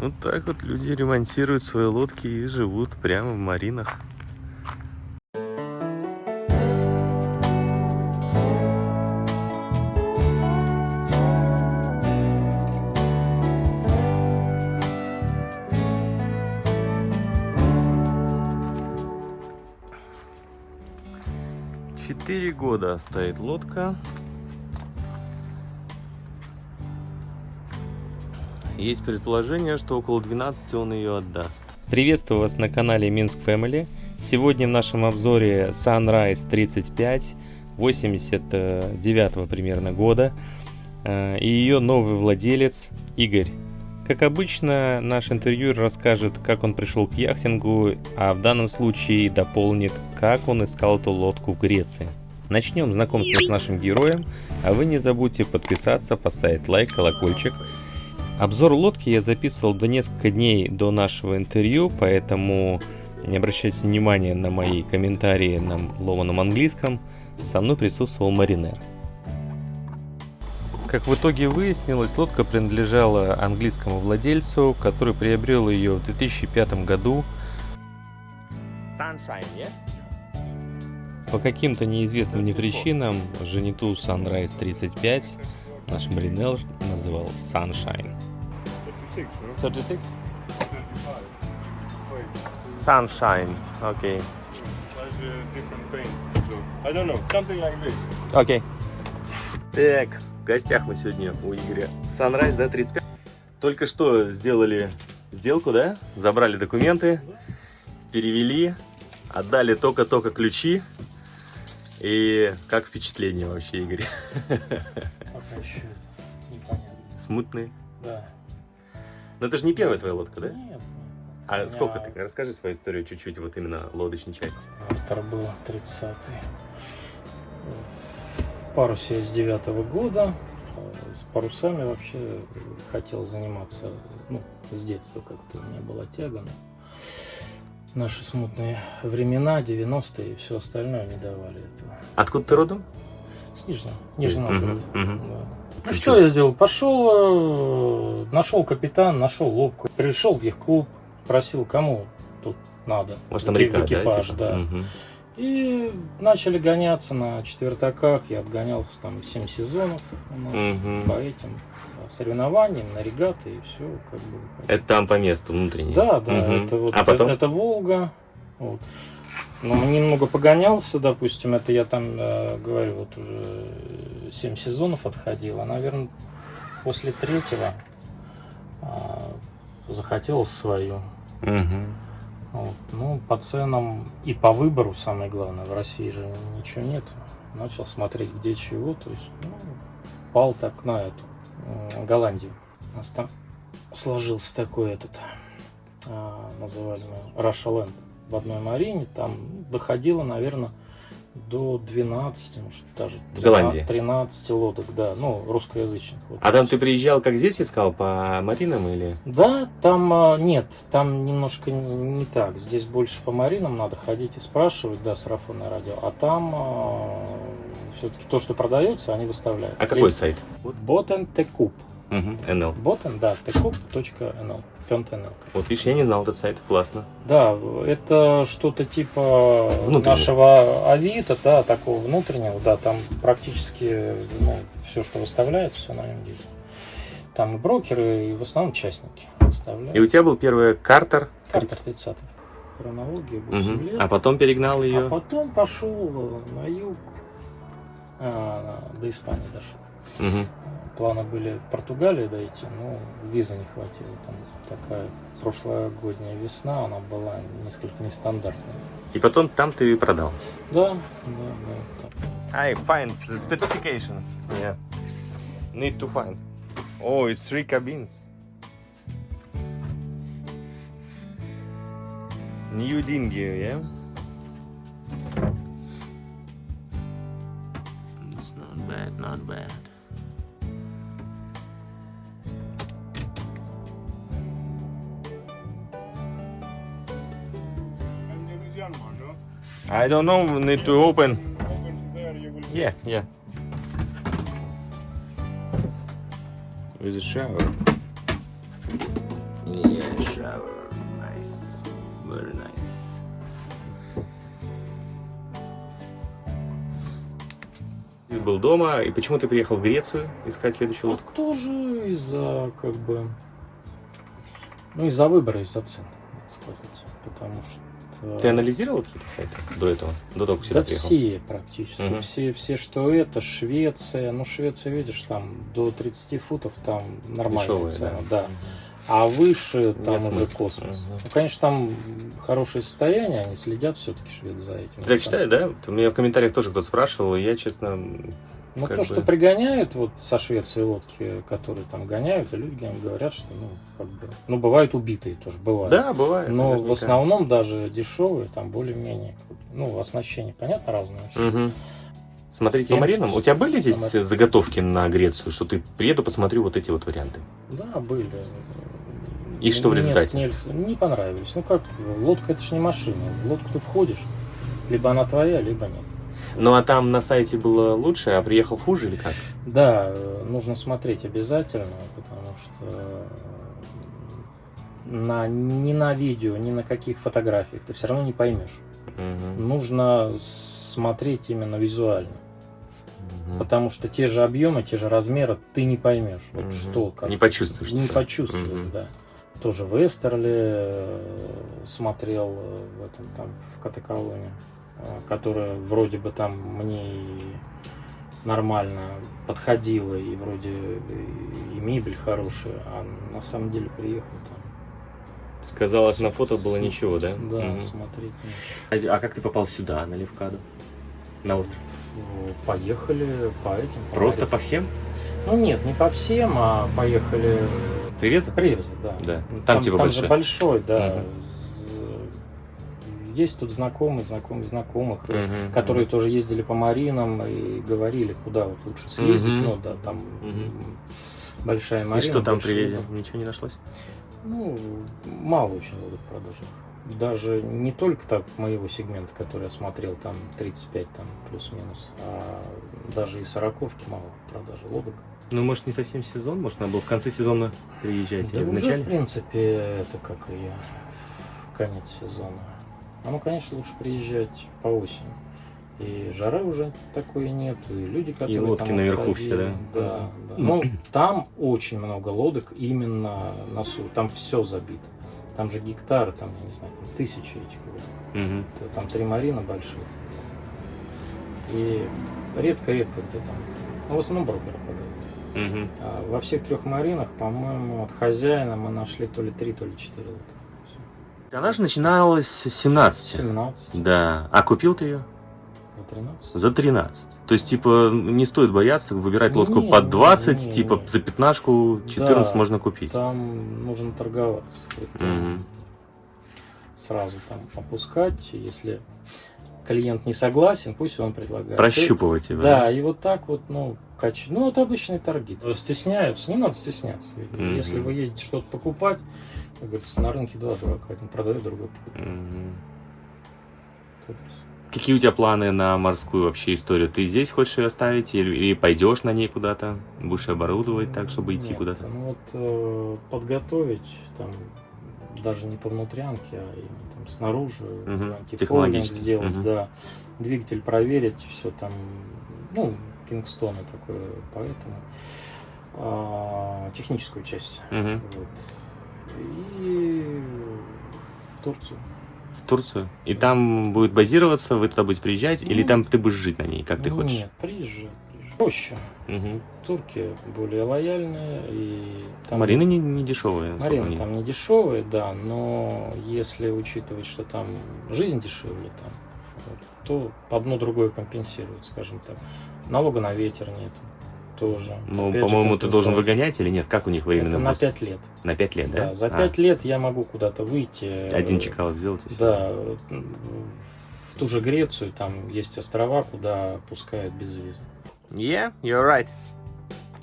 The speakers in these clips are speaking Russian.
Вот так вот люди ремонтируют свои лодки и живут прямо в маринах. Четыре года стоит лодка. Есть предположение, что около 12 он ее отдаст. Приветствую вас на канале Минск Family. Сегодня в нашем обзоре Sunrise 35 89 примерно года. И ее новый владелец Игорь. Как обычно, наш интервьюер расскажет, как он пришел к яхтингу, а в данном случае дополнит, как он искал эту лодку в Греции. Начнем знакомство с нашим героем, а вы не забудьте подписаться, поставить лайк, колокольчик. Обзор лодки я записывал до несколько дней до нашего интервью, поэтому не обращайте внимания на мои комментарии на ломаном английском. Со мной присутствовал маринер. Как в итоге выяснилось, лодка принадлежала английскому владельцу, который приобрел ее в 2005 году. Sunshine, yeah? По каким-то неизвестным мне причинам жениту Sunrise 35 наш маринер называл Sunshine. 36? Sunshine, okay. I don't know, something like this. Okay. Так, в гостях мы сегодня у Игоря. Sunrise, да, 35? Только что сделали сделку, да? Забрали документы, перевели, отдали только-только ключи. И как впечатление вообще, Игорь? Пока еще непонятно. Смутные? Да. Но это же не первая твоя лодка, да? Нет. А У меня сколько ты? Расскажи свою историю чуть-чуть, вот именно лодочной части. Автор был 30-й. В парусе с 9-го года. С парусами вообще хотел заниматься, с детства как-то у меня была тяга. Но наши смутные времена, 90-е и все остальное не давали этого. Откуда ты родом? С Нижнего Новгорода. Мгм. Да. Ну что я сделал? Пошел, нашел капитан, нашел лодку, пришел в их клуб, просил, кому тут надо. Может, там река, экипаж, да? да. Мгм. И начали гоняться на четвертаках. Я отгонялся там 7 сезонов у нас Мгм. по этим соревнованиям, на регаты и все как бы. Это там по месту внутреннее? Да, да, Мгм. это вот А потом? это Волга. Вот. Но немного погонялся, допустим, это я там, говорю, вот уже 7 сезонов отходил, а, наверное, после 3-го захотелось свою. Мгм. Вот. Ну, по ценам и по выбору, самое главное, в России же ничего нет. Начал смотреть, где чего, то есть, пал так на эту, Голландию. У нас там сложился такой называли мы Russia Land в одной марине, там доходило, наверное, до 12, может, даже В Голландии? 13 лодок, да, русскоязычных. Вот. А там ты приезжал, как здесь искал, по маринам или? Да, там нет, там немножко не так. Здесь больше по маринам надо ходить и спрашивать, да, сарафанное радио. А там все-таки то, что продается, они выставляют. А какой сайт? Boten Tekup. Угу, NL. Boten, да, tekup.nl. .nl. Вот видишь, я не знал этот сайт, классно. Да, это что-то типа Внутреннего. нашего Авито, да, такого внутреннего, да, там практически все, что выставляется, все на нем есть. Там и брокеры, и в основном частники выставляют. И у тебя был первый Картер? Картер 30. Хронология 8 Мгм. лет. А потом перегнал ее. А потом пошел на юг, до Испании дошел. Мгм. Планы были в Португалию дойти, но визы не хватило. Там такая прошлогодняя весна, она была несколько нестандартная. И потом там ты продал. Да. Так. I find specification. Yeah. Need to find. Oh, it's 3 cabins. New dinghy, yeah? It's not bad, not bad. And there is young one, no? I don't know, need to open. Open to there, you will see. Yeah. With a shower. Yeah, shower. Nice. Very nice. Ты был дома, и почему ты приехал в Грецию искать следующую Вот лодку? тоже из-за, как бы, ну, из-за выбора, из-за цен, надо сказать. Потому что... Ты анализировал какие-то сайты до этого? До того, как сюда Да приехал? все практически, Мгм. все, что это, Швеция. Ну, Швеция, видишь, там до 30 футов там нормальная Дешевые, цена, да. да. А выше там Нет уже смысла. космос. Мгм. Ну, конечно, там хорошее состояние, они следят все-таки шведы за этим. Ты так считаешь, да? У меня в комментариях тоже кто-то спрашивал, и я, честно, Ну, как то, бы- что пригоняют вот со Швеции лодки, которые там гоняют, и люди говорят, что, ну, как бы, ну, бывают убитые тоже, бывают. да, бывает. Но в наверняка. основном даже дешевые, там более-менее, ну, оснащение, понятно, разное. всё. Мгм. Смотреть С по тем, маринам. что- У тебя были здесь Самолет. заготовки на Грецию, что ты приеду, посмотрю вот эти вот варианты? Да, были. И что в результате? Не понравились. Ну как, лодка это ж не машина. В лодку ты входишь, либо она твоя, либо нет. Ну а там на сайте было лучше, а приехал хуже или как? Да, нужно смотреть обязательно, потому что ни на видео, ни на каких фотографиях ты все равно не поймешь. Мгм. Нужно смотреть именно визуально. Мгм. Потому что те же объемы, те же размеры ты не поймешь. Вот Мгм. что, как. Не почувствуешь. Не что-то. почувствуешь, Мгм. да. Тоже в Эстерле смотрел в этом там в Катаколоне, которая вроде бы там мне и нормально подходила, и вроде и мебель хорошая, а на самом деле приехал там. Сказалось, на фото было ничего, да? Да, Мгм. смотреть нечего. А как ты попал сюда, на Левкаду? На остров? Поехали по этим. по Просто морям. по всем? Ну нет, не по всем, а поехали. Привеза? Привезли, да. Да. Ну, Там типа там большой. же большой, да. Мгм. Есть тут знакомых, знакомых, Мгм. которые тоже ездили по маринам и говорили, куда вот лучше съездить. Мгм. Ну да, там Мгм. большая И марина. что там большие привезли? лодки. Ничего не нашлось? Ну, мало очень лодок продажных. Даже не только так моего сегмента, который я смотрел, там 35 там плюс-минус, а даже и 40-ки мало продажи лодок. Ну, может, не совсем сезон? Может, надо было в конце сезона приезжать Да или в уже, начале? в принципе, это как и конец сезона. А ну, конечно, лучше приезжать по осени. И жары уже такой нету, и люди, которые лодки там наверху отходили, все, да? Да, да. Ну, там очень много лодок именно на суше. Там все забито. Там же гектары, там, я не знаю, там тысячи этих лодок. Мгм. Там 3 марина большие. И редко-редко где там. Ну, в основном брокеры продают. Мгм. А во всех 3 маринах, по-моему, от хозяина мы нашли то ли 3, то ли 4 лодки. Всё. Она же начиналась с 17. 17, Да. А купил ты ее? за 13. За 13. То есть, типа, не стоит бояться выбирать лодку Не, под не, 20, не, типа, не. за 15, 14 Да, можно купить. Там нужно торговаться. Это Мгм. сразу там опускать. Если клиент не согласен, пусть он предлагает. Прощупывать его. Да, и вот так вот, ну, ну, это обычные торги. Стесняются, не надо стесняться. Мгм. Если вы едете что-то покупать, как говорится, на рынке 2 дурака. Один продает, другой покупает. Мгм. Тут Какие у тебя планы на морскую вообще историю? Ты здесь хочешь ее оставить или пойдешь на ней куда-то? Будешь оборудовать так, чтобы идти нет, куда-то? Ну вот подготовить там даже не по внутрянке, а именно там снаружи, Мгм, антифолдинг технологически. сделать, Мгм. да, двигатель проверить, все там, ну, Кингстоны такое, поэтому техническую часть, Мгм. вот. И в Турцию. В Турцию? И там будет базироваться, вы туда будете приезжать, или Ну, там ты будешь жить на ней, как ты хочешь? Нет, приезжай. Проще. Мгм. Турки более лояльные и там Марины не дешевые. насколько Марины они- там не дешевые, да, но если учитывать, что там жизнь дешевле, там, вот, то одно другое компенсирует, скажем так. Налога на ветер нет тоже. Ну, Опять же, по-моему, ты должен компенсация. выгонять или нет? Как у них временный Это на мост? 5 лет. На 5 лет, да? Да, за 5 лет я могу куда-то выйти. Один чекаут сделать и всё. Да, в ту же Грецию, там есть острова, куда пускают без визы. Yeah, you're right.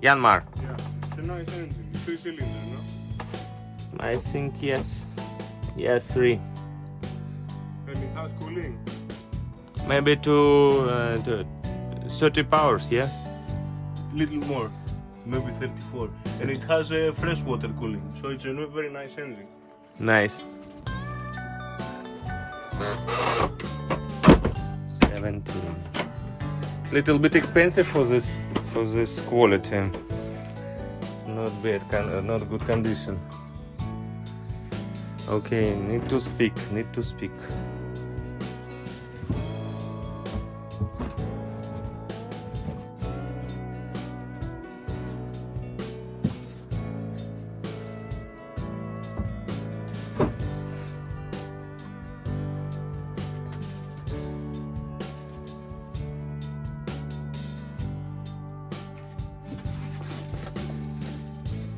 Янмар. Yeah, it's a nice engine. 3-cylinder, no? I think yes. Yes, 3. And it has cooling. Maybe to 30 powers, yeah? Little more. maybe 34. And it has a freshwater cooling, so it's a very nice engine. Nice. 17. Little bit expensive for this quality. It's not bad, not good condition. Okay, need to speak.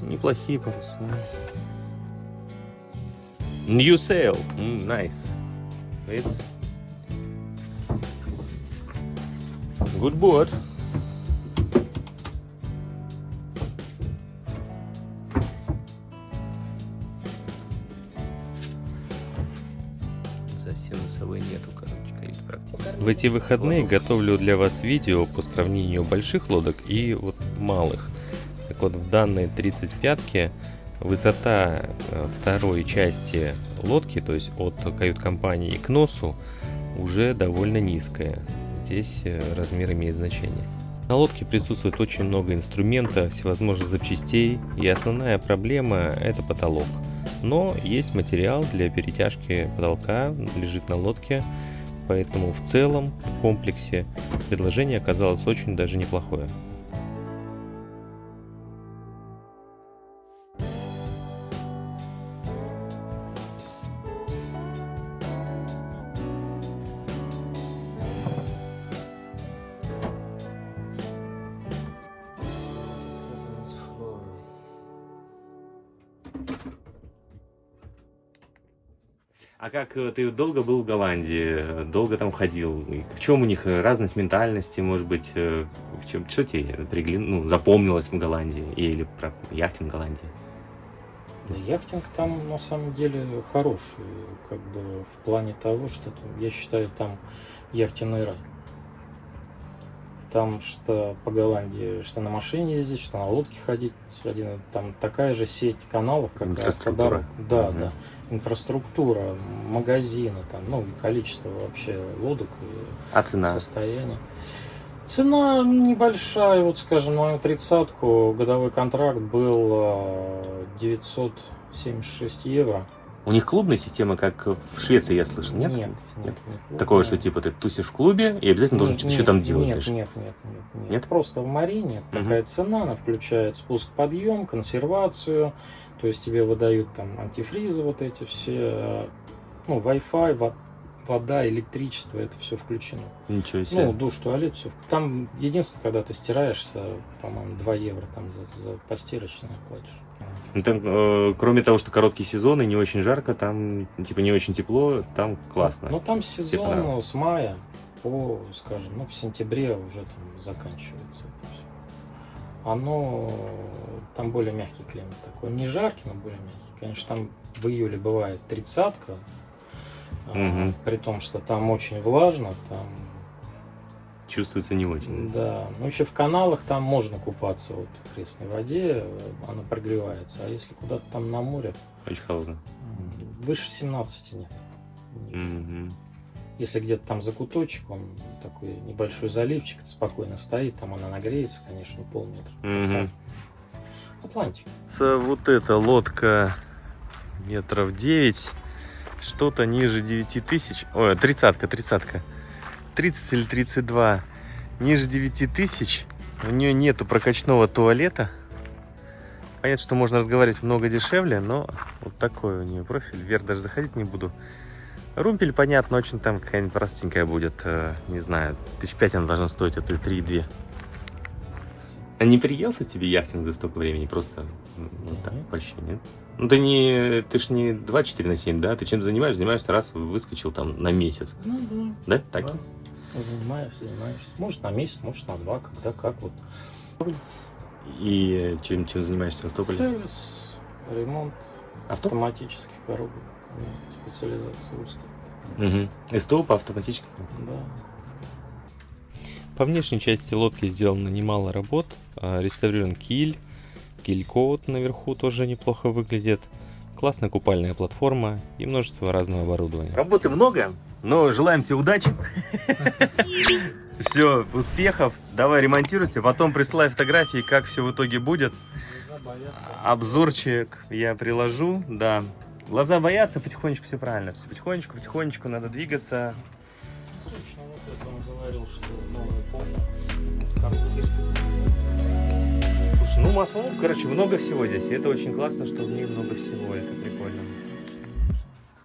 Неплохие паруса. New sail. Nice. It's good board. Совсем носовой нету, короче, кают практически. В эти выходные готовлю для вас видео по сравнению больших лодок и вот малых. Так вот, в данной 35-ке высота второй части лодки, то есть от кают-компании к носу, уже довольно низкая. Здесь размер имеет значение. На лодке присутствует очень много инструмента, всевозможных запчастей, и основная проблема – это потолок. Но есть материал для перетяжки потолка, лежит на лодке, поэтому в целом, в комплексе, предложение оказалось очень даже неплохое. А как ты долго был в Голландии, долго там ходил? И в чем у них разность ментальности, может быть, в чем, что тебе запомнилось в Голландии или про яхтинг в Голландии? Да, яхтинг там на самом деле хороший, как бы в плане того, что я считаю там яхтенный рай. Там что по Голландии, что на машине ездить, что на лодке ходить, там такая же сеть каналов, как инфраструктура. Да, да. Инфраструктура, магазины, там, ну, количество вообще лодок и цена? Состояние. Цена небольшая, вот скажем, на мою 30-ку годовой контракт был 976 евро. У них клубная система, как в Швеции, я слышал, нет? Нет, не такого, что типа ты тусишь в клубе и обязательно должен что-то еще там делать. Нет. Просто в Марине такая цена, она включает спуск-подъем, консервацию, то есть тебе выдают там антифризы вот эти все, ну, Wi-Fi, вода, электричество, это все включено. Ничего себе. Ну, душ, туалет, все. Там единственное, когда ты стираешься, по-моему, 2 евро там за постирочное платишь. Ну, там, кроме того, что короткий сезон и не очень жарко, там типа не очень тепло, там классно. Ну там сезон с мая по, скажем, ну в сентябре уже там заканчивается это все. Оно там более мягкий климат такой, не жаркий, но более мягкий. Конечно, там в июле бывает 30-ка, при том, что там очень влажно, там чувствуется не очень. Да, ну еще в каналах там можно купаться вот в пресной воде, она прогревается, а если куда-то там на море, очень холодно. Выше 17 нет. Если где-то там закуточек, он такой небольшой заливчик, спокойно стоит, там она нагреется, конечно, полметра. Атлантика. Вот эта лодка метров 9, что-то ниже 9000, ой, 30-ка. 30 или 32, ниже 9000, у нее нету прокачного туалета. Понятно, что можно разговаривать много дешевле, но вот такой у нее профиль. Вверх даже заходить не буду. Румпель, понятно, очень там какая-нибудь простенькая будет, не знаю, 5 она должна стоить, а то и 3,2. А не приелся тебе яхтинг за столько времени? Просто вот так, почти, нет? Ну ты ж не 24/7, да? Ты чем занимаешься, раз выскочил там на месяц. Ну да. Да? Так? Да. Занимаешься. Может на месяц, может на 2, когда как вот. И чем занимаешься в Ставрополе? Сервис, ремонт автоматических коробок, специализация узкая. СТО по автоматическим? Да. По внешней части лодки сделано немало работ, Реставрирован киль. Киль-коут наверху тоже неплохо выглядит. Классная купальная платформа и множество разного оборудования. Работы много, но желаем себе удачи. Все, успехов. Давай ремонтируйся, потом присылай фотографии, как все в итоге будет. Обзорчик я приложу, да. Глаза боятся, потихонечку все правильно. Все потихонечку надо двигаться. Точно, вот это он говорил, что новая полка. Слушай, ну масло, короче, много всего здесь. И это очень классно, что в ней много всего. Это прикольно.